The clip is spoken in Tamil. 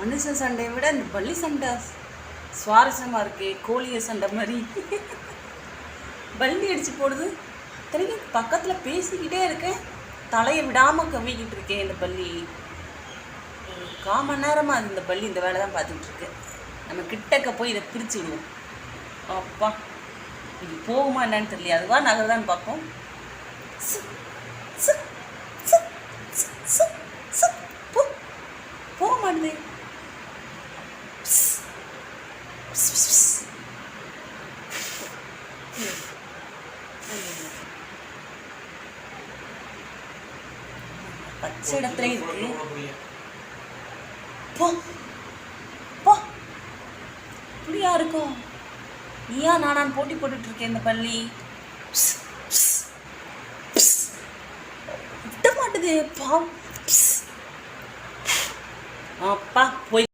மனுஷன் சண்டையை விட இந்த பள்ளி சண்டை சுவாரஸ்யமாக இருக்கு. கோழிய சண்டை மாதிரி பள்ளி அடித்து போடுது. திரும்பி பக்கத்தில் பேசிக்கிட்டே இருக்கேன், தலையை விடாமல் கவிக்கிட்டு இருக்கேன். இந்த பள்ளி 1/4 மணி நேரமாக இந்த பள்ளி இந்த வேலை தான் பார்த்துக்கிட்டு இருக்கு. நம்ம கிட்டக்க போய் இதை பிரித்து விடுவோம். அப்பா இது போகுமா என்னன்னு தெரியல. அதுவா நகர்தான்னு பார்ப்போம். போக மாட்டேது. பச்சை இடத்துல இருக்கு. போ போ. இப்படியா இருக்கும்? நீயா நானான்னு போட்டி போட்டுட்டு இருக்கேன். இந்த பள்ளி விட மாட்டுது. அப்பா போய்